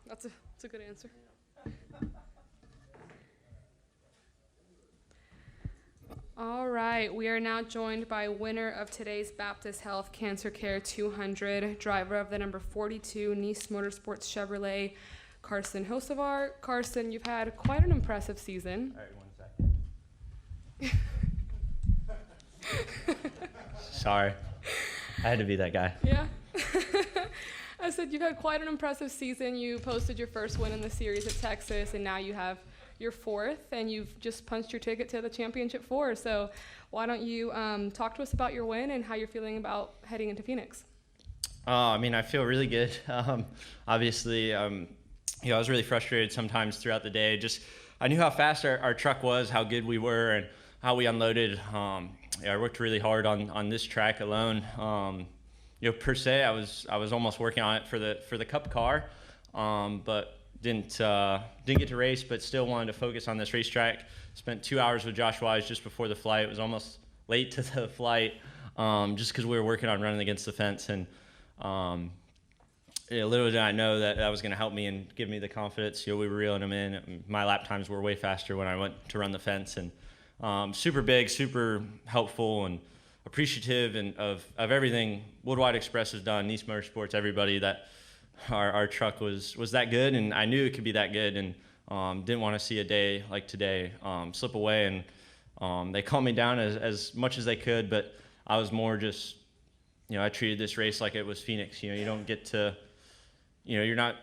That's a good answer. All right, we are now joined by winner of today's Baptist Health Cancer Care 200, driver of the number 42 Nice Motorsports Chevrolet, Carson Hocevar. Carson, you've had quite an impressive season. All right, 1 second. Sorry, I had to be that guy. Yeah. I said you've had quite an impressive season. You posted your first win in the series at Texas, and now you have your fourth, and you've just punched your ticket to the championship 4. So why don't you talk to us about your win and how you're feeling about heading into Phoenix? I feel really good. Obviously, I was really frustrated sometimes throughout the day. I knew how fast our truck was, how good we were, and how we unloaded. I worked really hard on this track alone. Per se, I was almost working on it for the Cup car, but didn't get to race, but still wanted to focus on this racetrack. Spent 2 hours with Josh Wise just before the flight. It was almost late to the flight, just because we were working on running against the fence. And little did I know that was going to help me and give me the confidence. We were reeling them in. My lap times were way faster when I went to run the fence, and super big, super helpful, and appreciative of everything Worldwide Express has done, Nice Motorsports, everybody, that our truck was that good, and I knew it could be that good, and didn't want to see a day like today slip away. And they calmed me down as much as they could, but I was more just, I treated this race like it was Phoenix. You don't get to, you're not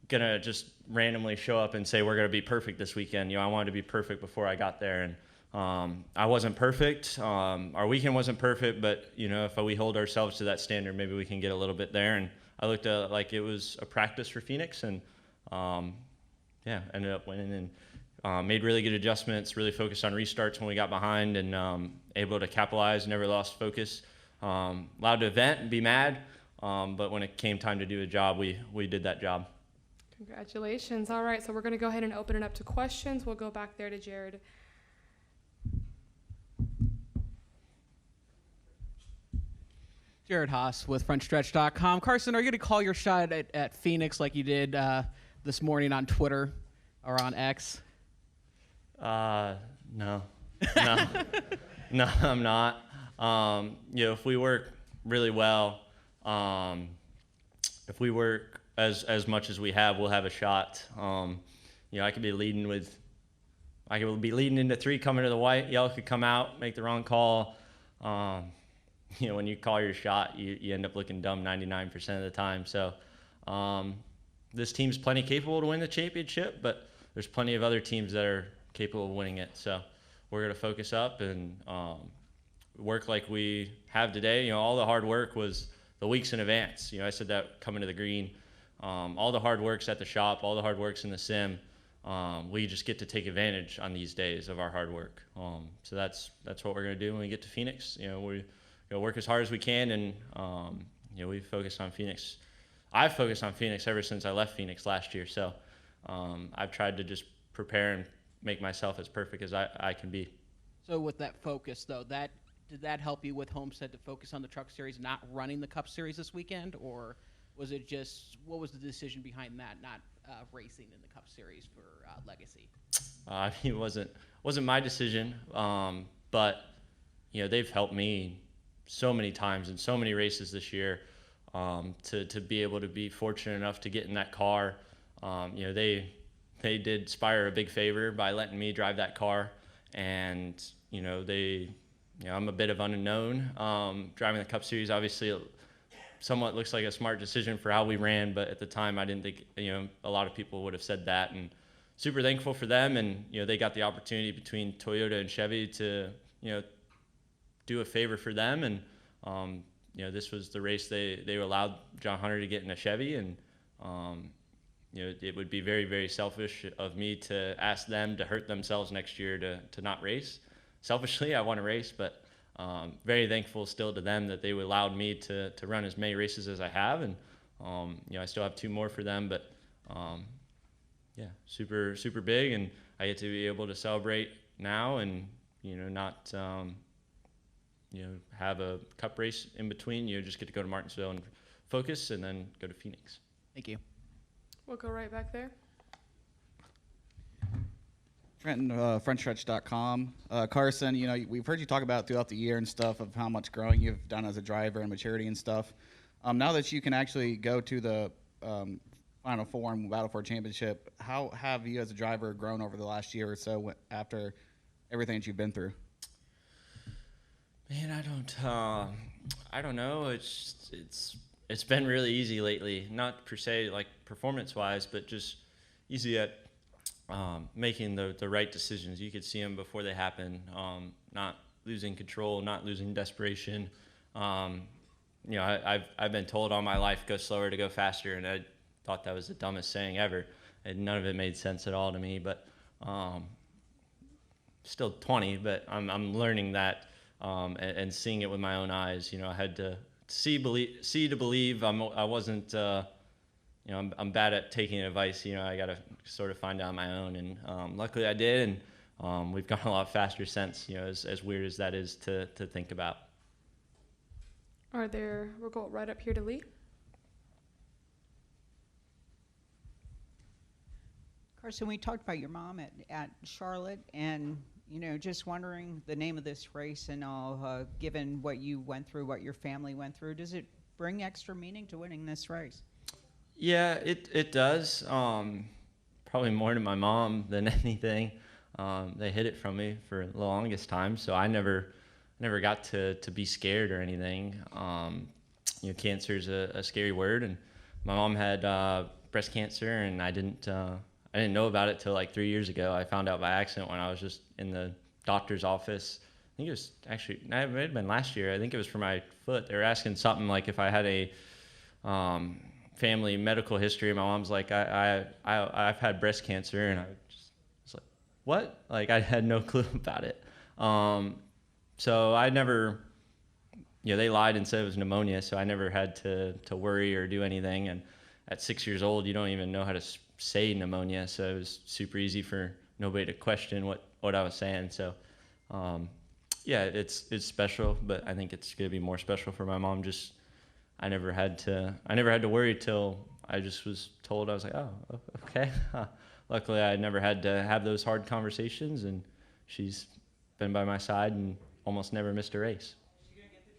going to just randomly show up and say, we're going to be perfect this weekend. I wanted to be perfect before I got there, and I wasn't perfect. Our weekend wasn't perfect, but, if we hold ourselves to that standard, maybe we can get a little bit there. And I looked at it like it was a practice for Phoenix, and ended up winning, and made really good adjustments, really focused on restarts when we got behind, and able to capitalize, never lost focus. Allowed to vent and be mad, but when it came time to do a job, we did that job. Congratulations. All right, so we're going to go ahead and open it up to questions. We'll go back there to Jared. Jared Haas with FrontStretch.com. Carson, are you going to call your shot at Phoenix like you did this morning on Twitter or on X? No. No, I'm not. If we work really well, if we work as much as we have, we'll have a shot. I could be leading into 3, coming to the white. Yellow could come out, make the wrong call. When you call your shot, you end up looking dumb 99% of the time. So this team's plenty capable to win the championship, but there's plenty of other teams that are capable of winning it. So we're going to focus up and work like we have today. All the hard work was the weeks in advance. I said that coming to the green. All the hard work's at the shop, all the hard work's in the sim. We just get to take advantage on these days of our hard work. So that's what we're going to do when we get to Phoenix. We work as hard as we can, and we focus on Phoenix. I've focused on Phoenix ever since I left Phoenix last year. So I've tried to just prepare and make myself as perfect as I can be. So with that focus, though, did that help you with Homestead to focus on the Truck Series, not running the Cup Series this weekend, or was it just, what was the decision behind that, not racing in the Cup Series for Legacy? It wasn't my decision, but they've helped me so many times in so many races this year, to be able to be fortunate enough to get in that car. They did Spire a big favor by letting me drive that car, and I'm a bit of unknown. Driving the Cup Series, obviously, it somewhat looks like a smart decision for how we ran, but at the time I didn't think a lot of people would have said that, and super thankful for them. And they got the opportunity between Toyota and Chevy to do a favor for them, and this was the race they allowed John Hunter to get in a Chevy, and it would be very, very selfish of me to ask them to hurt themselves next year to not race. Selfishly, I want to race, but very thankful still to them that they allowed me to run as many races as I have, and I still have 2 more for them, but super, super big, and I get to be able to celebrate now, and not have a Cup race in between. Just get to go to Martinsville and focus, and then go to Phoenix. Thank you. We'll go right back there. Trenton, frontstretch.com. Carson, you know, we've heard you talk about throughout the year and stuff of how much growing you've done as a driver and maturity and stuff. Now that you can actually go to the Final Four and Battle for a Championship, how have you as a driver grown over the last year or so after everything that you've been through? Man, I don't know. It's been really easy lately. Not per se like performance-wise, but just easy at making the right decisions. You could see them before they happen. Not losing control, not losing desperation. You know, I've been told all my life, go slower to go faster, and I thought that was the dumbest saying ever. And none of it made sense at all to me. But still 20, but I'm learning that and seeing it with my own eyes. You know, I had to see to believe. I wasn't. You know, I'm bad at taking advice. You know, I got to sort of find out on my own, and luckily I did, and we've gone a lot faster since. You know, as weird as that is to think about. We'll go right up here to Lee. Carson, we talked about your mom at Charlotte, and just wondering the name of this race and all. Given what you went through, what your family went through, does it bring extra meaning to winning this race? Yeah, it does. Probably more to my mom than anything. They hid it from me for the longest time, so I never got to be scared or anything. You know, cancer is a scary word, and my mom had breast cancer, and I didn't know about it till like 3 years ago. I found out by accident when I was just in the doctor's office. I think it was actually, it might have been last year. I think it was for my foot. They were asking something like if I had a family medical history. My mom's like, I've had breast cancer, and I was like, what? Like, I had no clue about it. So I never, they lied and said it was pneumonia, so I never had to worry or do anything. And at 6 years old, you don't even know how to say pneumonia, so it was super easy for nobody to question what I was saying. So, yeah, it's special, but I think it's gonna be more special for my mom. Just I never had to worry till I just was told. I was like, oh, okay. Luckily, I never had to have those hard conversations, and she's been by my side and almost never missed a race. Is she gonna get the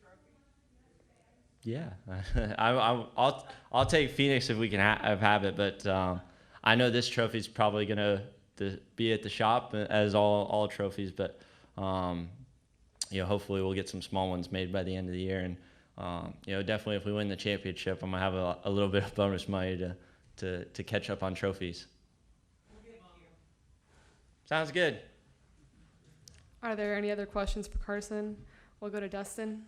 trophy? Yeah, I'll take Phoenix if we can have it, but I know this trophy's probably gonna be at the shop as all trophies, but hopefully we'll get some small ones made by the end of the year, and definitely if we win the championship, I'm gonna have a little bit of bonus money to catch up on trophies. Sounds good. Are there any other questions for Carson? We'll go to Dustin.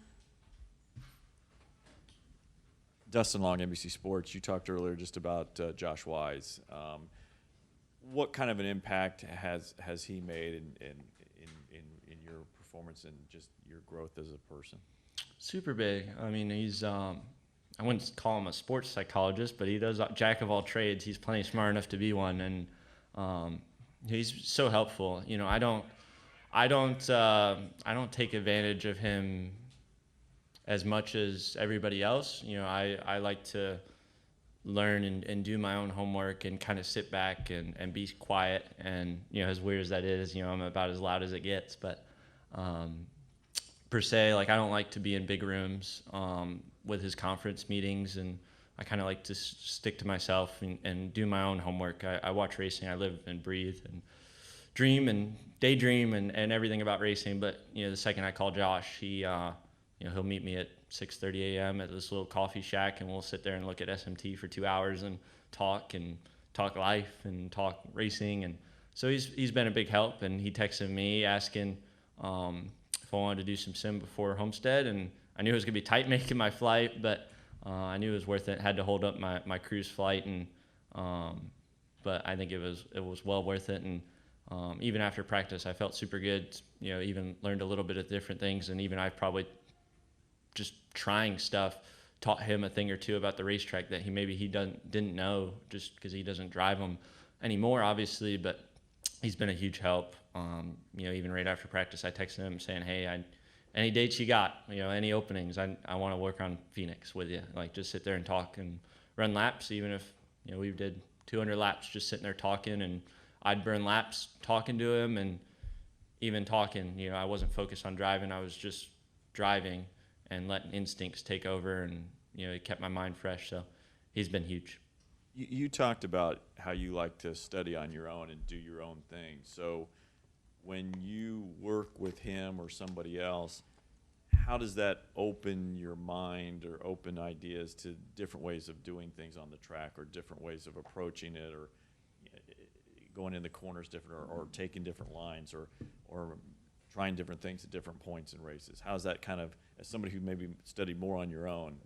Dustin Long, NBC Sports. You talked earlier just about Josh Wise. What kind of an impact has he made in your performance and just your growth as a person? Super big. I mean, he's I wouldn't call him a sports psychologist, but he does jack of all trades. He's plenty smart enough to be one, and he's so helpful. I don't take advantage of him as much as everybody else. I like to learn and do my own homework and kind of sit back and be quiet. And, as weird as that is, I'm about as loud as it gets. But per se, like, I don't like to be in big rooms with his conference meetings. And I kind of like to stick to myself and do my own homework. I watch racing. I live and breathe and dream and daydream and everything about racing. But, the second I call Josh, he'll meet me at 6:30 a.m. at this little coffee shack, and we'll sit there and look at SMT for 2 hours and talk life and talk racing. And so he's been a big help. And he texted me asking if I wanted to do some sim before Homestead, and I knew it was gonna be tight making my flight, but I knew it was worth it. Had to hold up my cruise flight, and but I think it was well worth it. And even after practice, I felt super good. Even learned a little bit of different things, and even I probably just trying stuff taught him a thing or two about the racetrack that he didn't know, just because he doesn't drive them anymore, obviously. But he's been a huge help. Even right after practice, I texted him saying, "Hey, any dates you got? Any openings? I want to work on Phoenix with you. Like, just sit there and talk and run laps, even if we did 200 laps just sitting there talking, and I'd burn laps talking to him, and even talking, you know, I wasn't focused on driving. I was just driving and letting instincts take over, and, you know, it kept my mind fresh. So he's been huge. You talked about how you like to study on your own and do your own thing. So when you work with him or somebody else, how does that open your mind or open ideas to different ways of doing things on the track, or different ways of approaching it, or going in the corners different, or taking different lines, or trying different things at different points in races? How's that kind of, as somebody who maybe studied more on your own,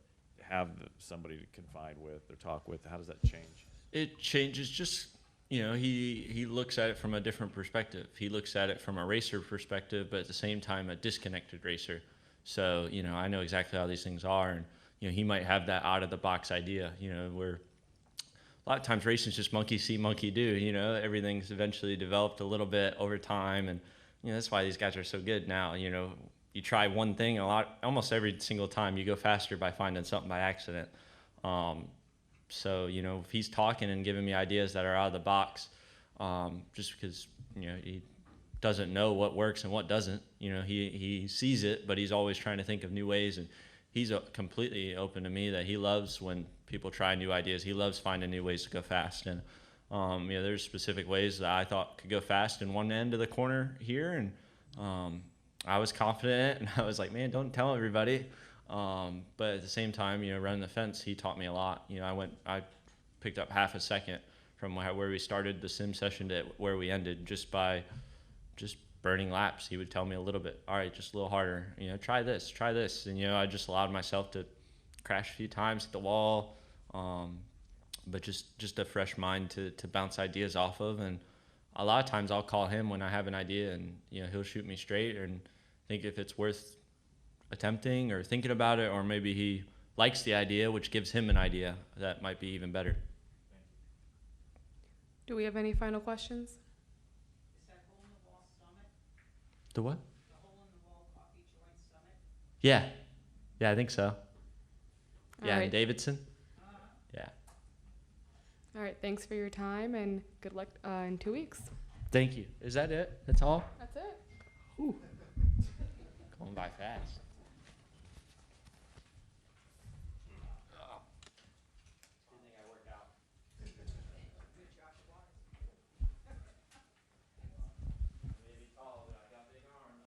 have somebody to confide with or talk with, how does that change? It changes. Just, you know, he looks at it from a different perspective. He looks at it from a racer perspective, but at the same time a disconnected racer. So, you know, I know exactly how these things are, and, you know, he might have that out of the box idea, you know, where a lot of times racing's just monkey see, monkey do, you know, everything's eventually developed a little bit over time, and, you know, that's why these guys are so good now. You know, you try one thing almost every single time you go faster by finding something by accident. So, you know, if he's talking and giving me ideas that are out of the box, just because, you know, he doesn't know what works and what doesn't, you know, he sees it, but he's always trying to think of new ways, and he's completely open to me that he loves when people try new ideas. He loves finding new ways to go fast, and you know, there's specific ways that I thought could go fast in one end of the corner here, and I was confident, and I was like, man, don't tell everybody. But at the same time, you know, running the fence, he taught me a lot. You know, I picked up half a second from where we started the sim session to where we ended, just by burning laps. He would tell me a little bit, all right, just a little harder, you know, try this, and, you know, I just allowed myself to crash a few times, hit the wall, but just a fresh mind to bounce ideas off of. And a lot of times I'll call him when I have an idea, and, you know, he'll shoot me straight and think if it's worth attempting or thinking about it, or maybe he likes the idea, which gives him an idea that might be even better. Do we have any final questions? Is that hole in the wall summit? The what? The hole in the wall coffee joint summit? Yeah, I think so. All Yeah, right. and Davidson. Yeah. All right, thanks for your time, and good luck in 2 weeks. Thank you. Is that it? That's all? That's it. Going by fast.